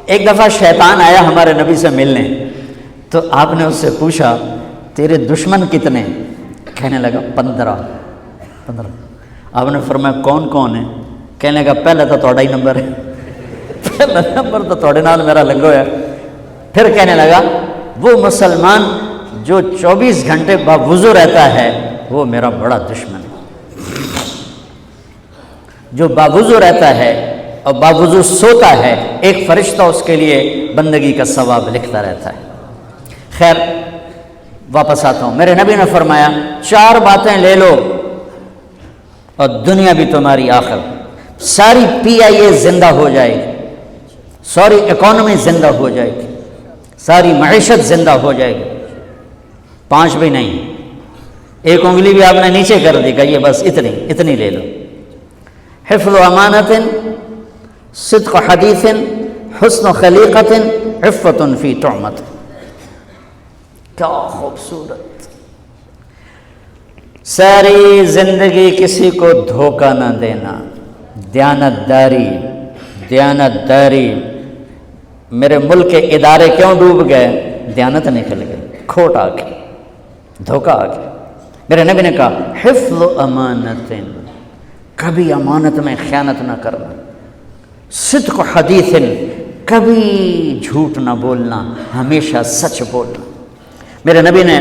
ایک دفعہ شیطان آیا ہمارے نبی سے ملنے، تو آپ نے اس سے پوچھا تیرے دشمن کتنے؟ کہنے لگا 15۔ آپ نے فرمایا کون کون ہے؟ کہنے لگا پہلا تو تھوڑا ہی نمبر ہے، پہلا نمبر تو تھوڑے نال میرا لگو ہے۔ پھر کہنے لگا وہ مسلمان جو 24 گھنٹے باوضو رہتا ہے وہ میرا بڑا دشمن ہے۔ جو باوضو رہتا ہے اور باوضو سوتا ہے، ایک فرشتہ اس کے لیے بندگی کا ثواب لکھتا رہتا ہے۔ خیر واپس آتا ہوں، میرے نبی نے فرمایا 4 باتیں لے لو اور دنیا بھی تمہاری آخر، ساری PIA زندہ ہو جائے گی، ساری اکانومی زندہ ہو جائے گی، ساری معیشت زندہ ہو جائے گی۔ 5 بھی نہیں، ایک انگلی بھی آپ نے نیچے کر دی کہ یہ بس اتنی لے لو۔ حفظ امانت، صدق حدیث، حسن خلیقت، عفت فی طعمت۔ کیا خوبصورت! ساری زندگی کسی کو دھوکہ نہ دینا، دیانت داری۔ میرے ملک کے ادارے کیوں ڈوب گئے؟ دیانت نکل گئی، کھوٹ آ گئی، دھوکہ آ گیا۔ میرے نبی نے کہا حفظ امانت، کبھی امانت میں خیانت نہ کرنا، صدق حدیث، کبھی جھوٹ نہ بولنا، ہمیشہ سچ بولنا۔ میرے نبی نے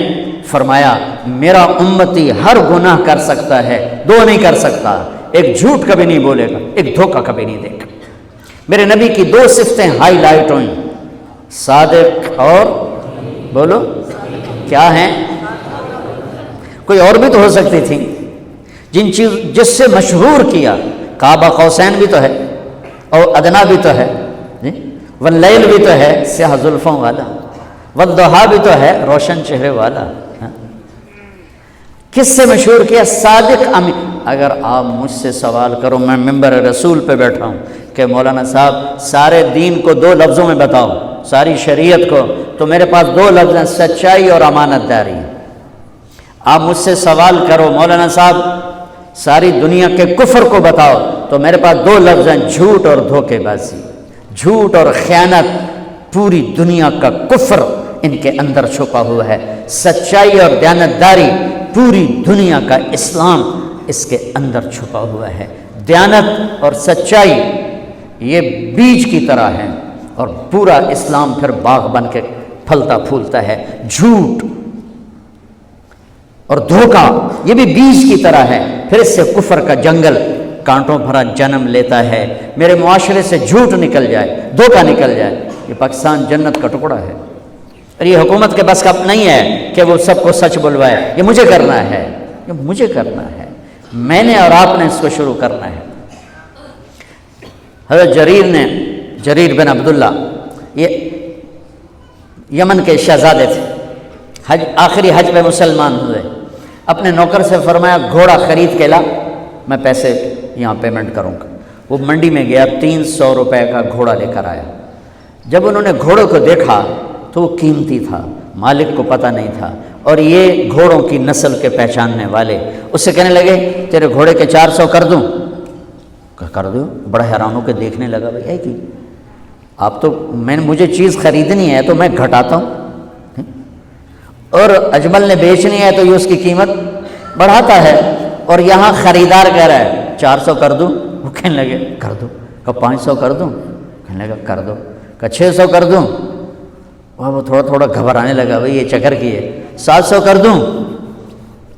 فرمایا میرا امتی ہر گناہ کر سکتا ہے، 2 نہیں کر سکتا، ایک جھوٹ کبھی نہیں بولے گا، ایک دھوکہ کبھی نہیں دے گا۔ میرے نبی کی 2 صفتیں ہائی لائٹ ہوئیں، صادق اور بولو کیا ہیں؟ کوئی اور بھی تو ہو سکتی تھی، جس سے مشہور کیا، کعبہ قوسین بھی تو ہے اور ادنا بھی تو ہے، واللیل بھی تو ہے سیاہ زلفوں والا، والضحیٰ بھی تو ہے روشن چہرے والا۔ کس سے مشہور کیا؟ صادق امین۔ اگر آپ مجھ سے سوال کرو، میں ممبر رسول پہ بیٹھا ہوں کہ مولانا صاحب سارے دین کو 2 لفظوں میں بتاؤ، ساری شریعت کو، تو میرے پاس 2 لفظ ہیں، سچائی اور امانت داری۔ آپ مجھ سے سوال کرو مولانا صاحب ساری دنیا کے کفر کو بتاؤ، تو میرے پاس 2 لفظ ہیں، جھوٹ اور دھوکے بازی، جھوٹ اور خیانت۔ پوری دنیا کا کفر ان کے اندر چھپا ہوا ہے، سچائی اور دیانتداری، پوری دنیا کا اسلام اس کے اندر چھپا ہوا ہے۔ دیانت اور سچائی یہ بیج کی طرح ہے اور پورا اسلام پھر باغ بن کے پھلتا پھولتا ہے۔ جھوٹ اور دھوکہ یہ بھی بیج کی طرح ہے، پھر اس سے کفر کا جنگل کانٹوں بھرا جنم لیتا ہے۔ میرے معاشرے سے جھوٹ نکل جائے، دھوکہ نکل جائے، یہ پاکستان جنت کا ٹکڑا ہے۔ اور یہ حکومت کے بس کا نہیں ہے کہ وہ سب کو سچ بلوائے، یہ مجھے کرنا ہے، یہ مجھے کرنا ہے، میں نے اور آپ نے اس کو شروع کرنا ہے۔ حضرت جریر بن عبداللہ یہ یمن کے شہزادے تھے، آخری حج پہ مسلمان ہوئے۔ اپنے نوکر سے فرمایا گھوڑا خرید کے لا، میں پیسے یہاں پیمنٹ کروں گا۔ وہ منڈی میں گیا، 300 روپے کا گھوڑا لے کر آیا۔ جب انہوں نے گھوڑوں کو دیکھا تو وہ قیمتی تھا، مالک کو پتہ نہیں تھا، اور یہ گھوڑوں کی نسل کے پہچاننے والے اس سے کہنے لگے تیرے گھوڑے کے 400 کر دوں؟ کر دو۔ بڑا حیران ہو کے دیکھنے لگا، بھائی ہے کہ آپ تو مجھے چیز خریدنی ہے تو میں گھٹاتا ہوں، اور اجمل نے بیچنی ہے تو یہ اس کی قیمت بڑھاتا ہے، اور یہاں خریدار کہہ رہا ہے 400 کر دوں؟ وہ کہنے لگے کر دو۔ کہ 500 کر دوں؟ کہنے لگا کر دو۔ کہ 600 کر دوں؟ وہ تھوڑا تھوڑا گھبرانے لگا، بھائی یہ چکر کی ہے۔ 700 کر دوں؟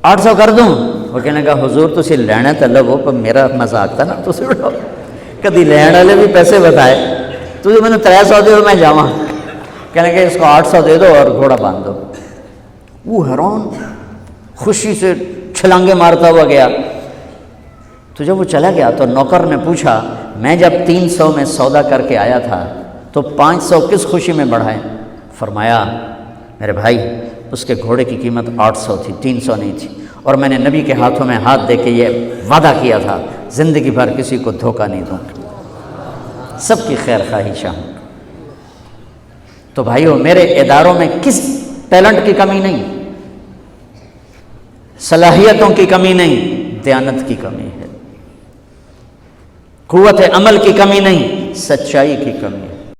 800 کر دوں؟ وہ کہنے لگا حضور تسی لینا تو لو، پر میرا مذاق تھا نا، تسی اڑاؤ، کدی لین والے بھی پیسے بتائے، تسی میں نے 300 دے دو میں جاواں۔ کہنے لگا اس کو 800 دے دو اور گھوڑا باندھ دو۔ وہ حیران خوشی سے چھلانگے مارتا ہوا گیا۔ تو جب وہ چلا گیا تو نوکر نے پوچھا میں جب 300 میں سودا کر کے آیا تھا تو 500 کس خوشی میں بڑھائے؟ فرمایا میرے بھائی اس کے گھوڑے کی قیمت 800 تھی، 300 نہیں تھی، اور میں نے نبی کے ہاتھوں میں ہاتھ دے کے یہ وعدہ کیا تھا زندگی بھر کسی کو دھوکہ نہیں دوں گا، سب کی خیر خواہی چاہوں گا۔ تو بھائیو میرے اداروں میں کس ٹیلنٹ کی کمی نہیں، صلاحیتوں کی کمی نہیں، دیانت کی کمی ہے، قوت عمل کی کمی نہیں، سچائی کی کمی ہے۔